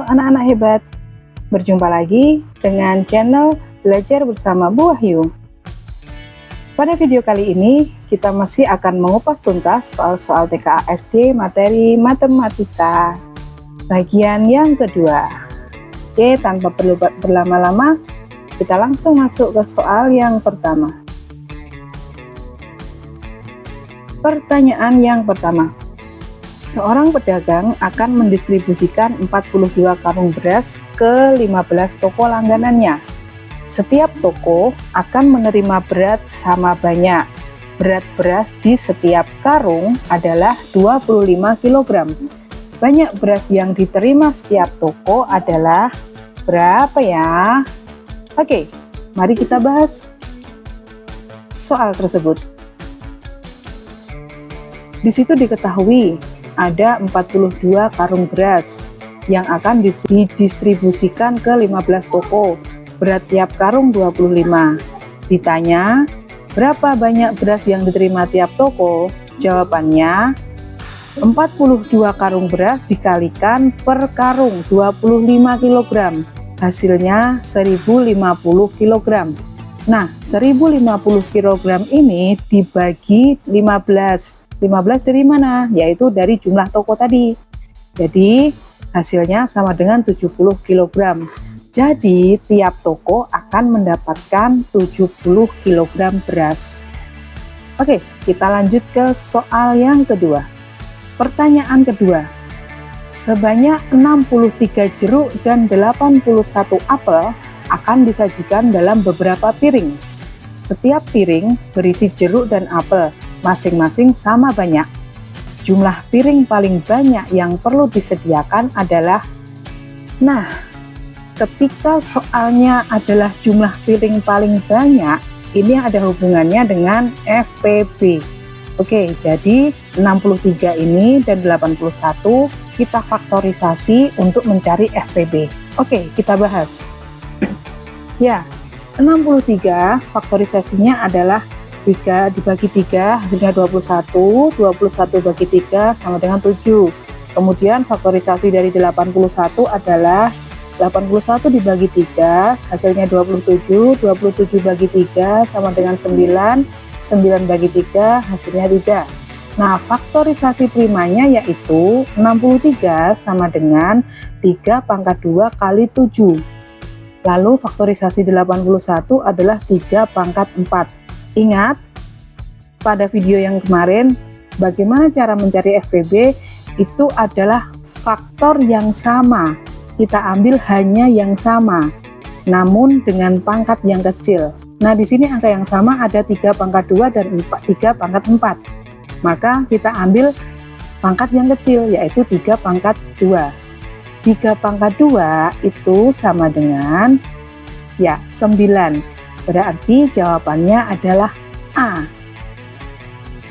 Halo anak-anak hebat, berjumpa lagi dengan channel Belajar Bersama Bu Wahyu. Pada video kali ini, kita masih akan mengupas tuntas soal-soal TKA SD materi matematika bagian yang kedua. Oke, tanpa perlu berlama-lama, kita langsung masuk ke soal yang pertama. Pertanyaan yang pertama. Seorang pedagang akan mendistribusikan 42 karung beras ke 15 toko langganannya. Setiap toko akan menerima berat sama banyak. Berat beras di setiap karung adalah 25 kg. Banyak beras yang diterima setiap toko adalah berapa ya? Oke, mari kita bahas soal tersebut. Di situ diketahui ada 42 karung beras yang akan didistribusikan ke 15 toko. Berat tiap karung 25. Ditanya, berapa banyak beras yang diterima tiap toko? Jawabannya, 42 karung beras dikalikan per karung 25 kg. Hasilnya 1050 kg. Nah, 1050 kg ini dibagi 15. 15 dari mana? Yaitu dari jumlah toko tadi. Jadi hasilnya sama dengan 70 kg. Jadi tiap toko akan mendapatkan 70 kg beras. Oke, kita lanjut ke soal yang kedua. Pertanyaan kedua. Sebanyak 63 jeruk dan 81 apel akan disajikan dalam beberapa piring. Setiap piring berisi jeruk dan apel, masing-masing sama banyak. Jumlah piring paling banyak yang perlu disediakan adalah, nah, ketika soalnya adalah jumlah piring paling banyak, ini ada hubungannya dengan FPB. Oke, jadi 63 ini dan 81 kita faktorisasi untuk mencari FPB. Oke, kita bahas. Ya, 63 faktorisasinya adalah 3 dibagi 3 hasilnya 21, 21 bagi 3 sama dengan 7. Kemudian faktorisasi dari 81 adalah 81 dibagi 3 hasilnya 27, 27 bagi 3 sama dengan 9, 9 bagi 3 hasilnya 3. Nah, faktorisasi primanya yaitu 63 sama dengan 3 pangkat 2 kali 7. Lalu faktorisasi 81 adalah 3 pangkat 4. Ingat, pada video yang kemarin, bagaimana cara mencari FPB itu adalah faktor yang sama. Kita ambil hanya yang sama, namun dengan pangkat yang kecil. Nah, di sini angka yang sama ada 3 pangkat 2 dan 3 pangkat 4. Maka kita ambil pangkat yang kecil, yaitu 3 pangkat 2. 3 pangkat 2 itu sama dengan, ya, 9. Berarti jawabannya adalah A.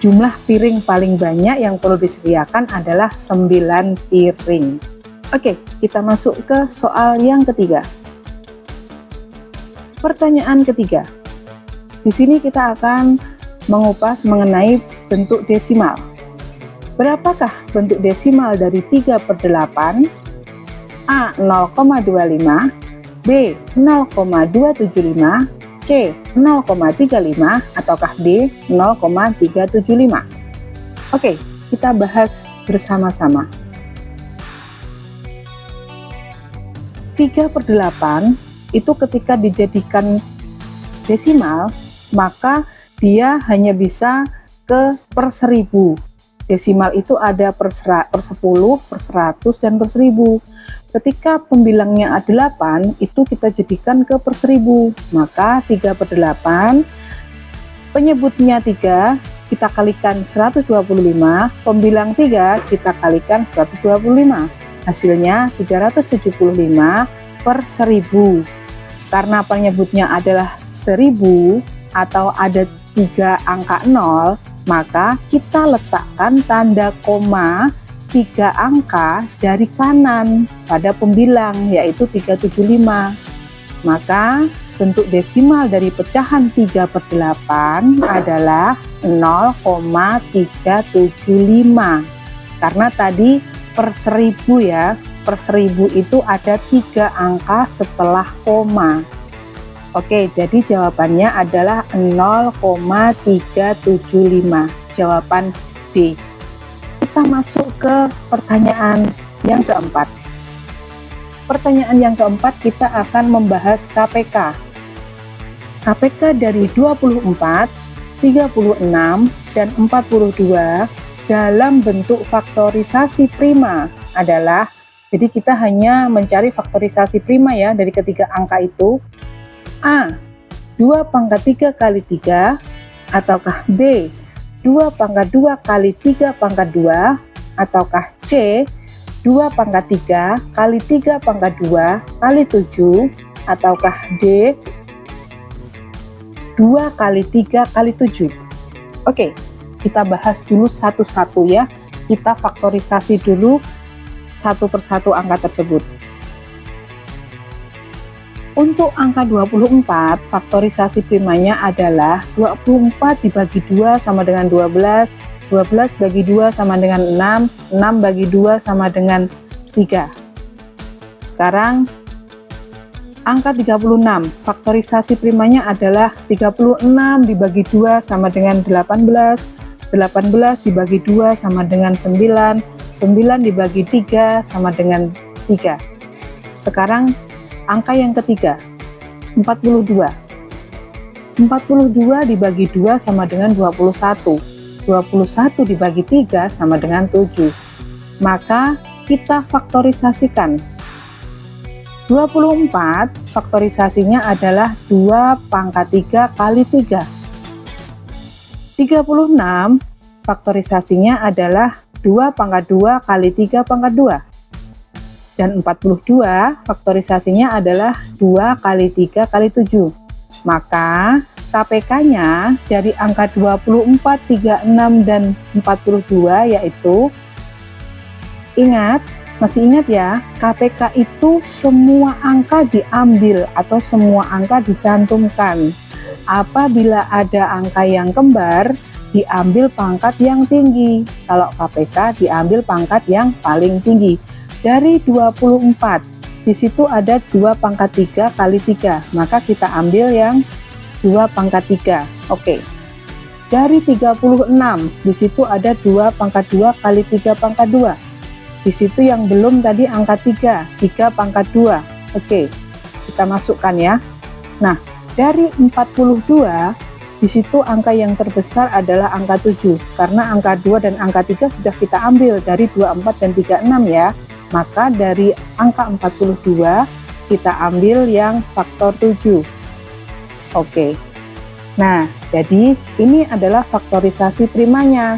Jumlah piring paling banyak yang perlu disediakan adalah 9 piring. Oke, kita masuk ke soal yang ketiga. Pertanyaan ketiga. Di sini kita akan mengupas mengenai bentuk desimal. Berapakah bentuk desimal dari 3/8? A. 0,25, B. 0,275, C. 0,35, ataukah D. 0,375. Oke, kita bahas bersama-sama. 3/8 itu ketika dijadikan desimal, maka dia hanya bisa ke per 1000. Desimal itu ada per 10, per 100, dan per 1000. Ketika pembilangnya A8, itu kita jadikan ke per 1000. Maka 3/8, penyebutnya 3, kita kalikan 125, pembilang 3, kita kalikan 125. Hasilnya 375 per 1000. Karena penyebutnya adalah 1000 atau ada 3 angka 0, maka kita letakkan tanda koma 3 angka dari kanan pada pembilang, yaitu 375. Maka bentuk desimal dari pecahan 3/8 adalah 0,375. Karena tadi per 1000 ya, per 1000 itu ada 3 angka setelah koma. Oke, jadi jawabannya adalah 0,375. Jawaban D. Kita masuk ke pertanyaan yang keempat. Pertanyaan yang keempat kita akan membahas KPK. KPK dari 24, 36, dan 42 dalam bentuk faktorisasi prima adalah, jadi kita hanya mencari faktorisasi prima ya dari ketiga angka itu. A, 2 pangkat 3 kali 3, ataukah B, 2 pangkat 2 kali 3 pangkat 2, ataukah C, 2 pangkat 3 kali 3 pangkat 2 kali 7, ataukah D, 2 kali 3 kali 7. Oke, kita bahas dulu satu-satu ya. Kita faktorisasi dulu satu persatu angka tersebut. Untuk angka 24, faktorisasi primanya adalah 24 dibagi 2 sama dengan 12, 12 bagi 2 sama dengan 6, 6 bagi 2 sama dengan 3. Sekarang angka 36, faktorisasi primanya adalah 36 dibagi 2 sama dengan 18, 18 dibagi 2 sama dengan 9, 9 dibagi 3 sama dengan 3. Sekarang angka yang ketiga, 42. 42 dibagi 2 sama dengan 21. 21 dibagi 3 sama dengan 7. Maka kita faktorisasikan. 24 faktorisasinya adalah 2 pangkat 3 kali 3. 36 faktorisasinya adalah 2 pangkat 2 kali 3 pangkat 2. Dan 42 faktorisasinya adalah 2 kali 3 kali 7. Maka KPK-nya dari angka 24, 36, dan 42 yaitu, ingat, masih ingat ya, KPK itu semua angka diambil atau semua angka dicantumkan. Apabila ada angka yang kembar, diambil pangkat yang tinggi. Kalau KPK diambil pangkat yang paling tinggi. Dari 24, di situ ada 2 pangkat 3 kali 3, maka kita ambil yang 2 pangkat 3. Oke. Dari 36, di situ ada 2 pangkat 2 kali 3 pangkat 2. Di situ yang belum tadi angka 3, 3 pangkat 2. Oke, kita masukkan ya. Nah, dari 42, di situ angka yang terbesar adalah angka 7, karena angka 2 dan angka 3 sudah kita ambil dari 24 dan 36 ya. Maka dari angka 42, kita ambil yang faktor 7. Oke. Nah, jadi ini adalah faktorisasi primanya.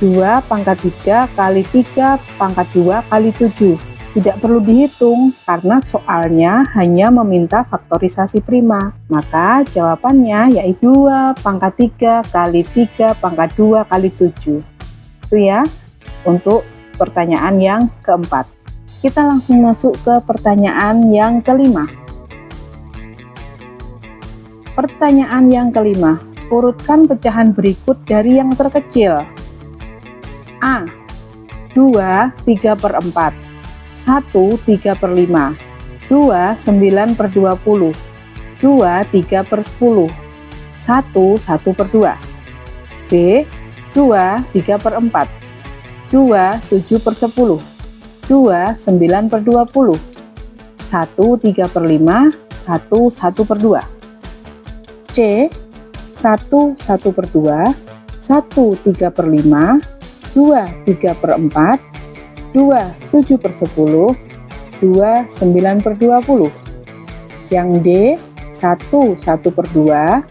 2 pangkat 3 kali 3 pangkat 2 kali 7. Tidak perlu dihitung karena soalnya hanya meminta faktorisasi prima. Maka jawabannya yaitu 2 pangkat 3 kali 3 pangkat 2 kali 7. Itu ya untuk pertanyaan yang keempat. Kita langsung masuk ke pertanyaan yang kelima. Pertanyaan yang kelima, urutkan pecahan berikut dari yang terkecil. A, 2 3/4, 1 3/5, 2 9/20, 2 3/10, 1 1/2. B, 2 3/4, 2 7/10, 2 9/20, 1 3/5, 1 1/2. C, 1 1/2, 1 3/5, 2 3/4, 2 7/10, 2 9/20. Yang D, 1 1/2,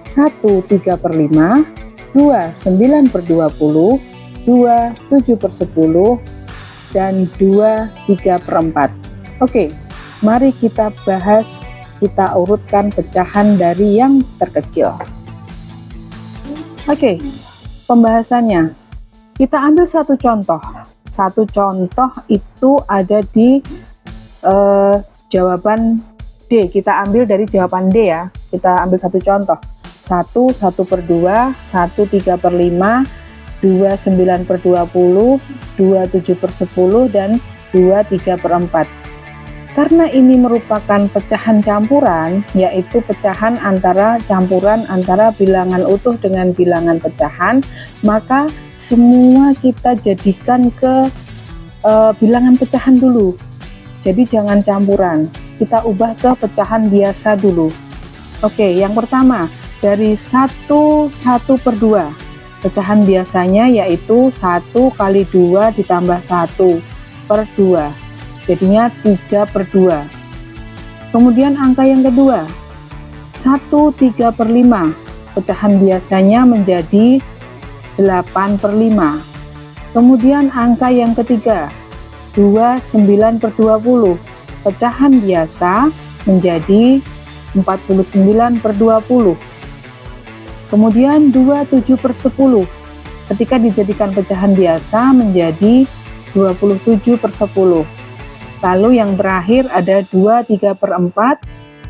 1 3/5, 2 9/20, 2 7/10, dan 2 3/4. Oke, mari kita bahas, kita urutkan pecahan dari yang terkecil. Oke, pembahasannya. Kita ambil satu contoh. Satu contoh itu ada di jawaban D. Kita ambil dari jawaban D ya. Kita ambil satu contoh. 1 1/2, 1 3/5, 2 9/20, 2 7/10, dan 2/3/4. Karena ini merupakan pecahan campuran, yaitu pecahan campuran antara bilangan utuh dengan bilangan pecahan, maka semua kita jadikan ke bilangan pecahan dulu. Jadi jangan campuran, kita ubah ke pecahan biasa dulu. Oke, yang pertama dari 1/2. Pecahan biasanya yaitu 1 kali 2 ditambah 1/2. Jadinya 3/2. Kemudian angka yang kedua 1/3/5. Pecahan biasanya menjadi 8/5. Kemudian angka yang ketiga 29/20. Pecahan biasa menjadi 49/20. Kemudian 27/10. Ketika dijadikan pecahan biasa menjadi 27/10. Lalu yang terakhir ada 2/3/4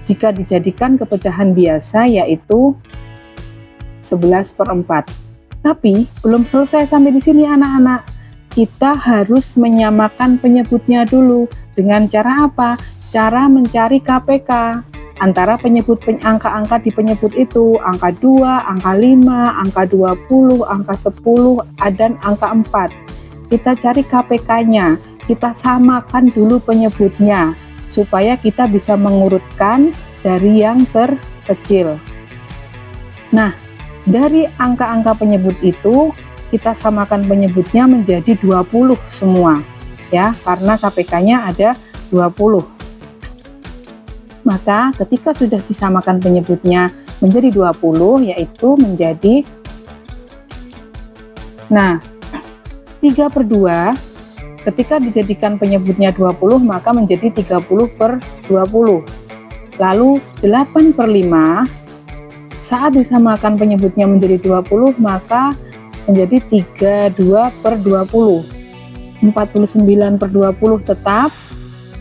jika dijadikan ke pecahan biasa yaitu 11/4. Tapi belum selesai sampai di sini anak-anak. Kita harus menyamakan penyebutnya dulu. Dengan cara apa? Cara mencari KPK antara penyebut angka-angka di penyebut itu, angka 2, angka 5, angka 20, angka 10, dan angka 4. Kita cari KPK-nya, kita samakan dulu penyebutnya supaya kita bisa mengurutkan dari yang terkecil. Nah, dari angka-angka penyebut itu kita samakan penyebutnya menjadi 20 semua ya, karena KPK-nya ada 20. Maka ketika sudah disamakan penyebutnya menjadi 20, yaitu menjadi 3/2. Ketika dijadikan penyebutnya 20, maka menjadi 30/20. Lalu 8/5, saat disamakan penyebutnya menjadi 20, maka menjadi 32/20. 49/20 tetap.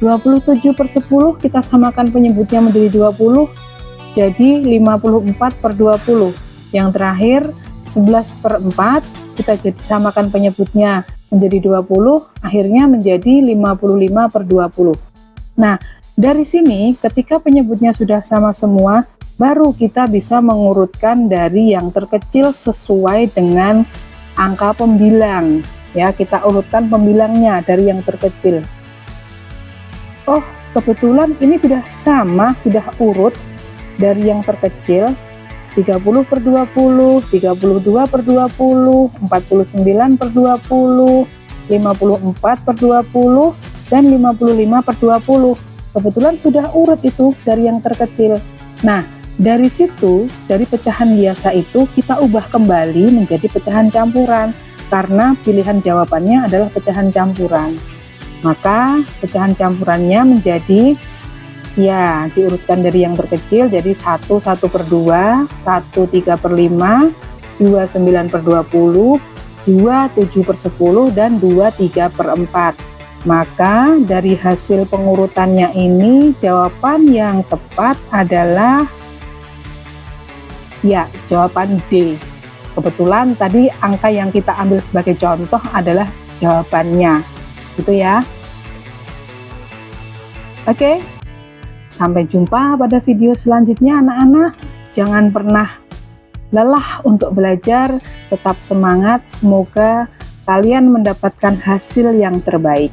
27/10 kita samakan penyebutnya menjadi 20, jadi 54/20. Yang terakhir 11/4 kita samakan penyebutnya menjadi 20, akhirnya menjadi 55/20. Nah, dari sini ketika penyebutnya sudah sama semua, baru kita bisa mengurutkan dari yang terkecil sesuai dengan angka pembilang. Ya, kita urutkan pembilangnya dari yang terkecil. Oh, kebetulan ini sudah sama, sudah urut dari yang terkecil 30/20, 32/20, 49/20, 54/20, dan 55/20. Kebetulan sudah urut itu dari yang terkecil. Nah, dari situ, dari pecahan biasa itu kita ubah kembali menjadi pecahan campuran karena pilihan jawabannya adalah pecahan campuran. Maka pecahan campurannya menjadi diurutkan dari yang terkecil, jadi 1/1/2, 1/3/5, 29/20, 27/10, dan 2/3/4. Maka dari hasil pengurutannya ini jawaban yang tepat adalah jawaban D. Kebetulan tadi angka yang kita ambil sebagai contoh adalah jawabannya, gitu ya. Oke. Sampai jumpa pada video selanjutnya anak-anak. Jangan pernah lelah untuk belajar, tetap semangat. Semoga kalian mendapatkan hasil yang terbaik.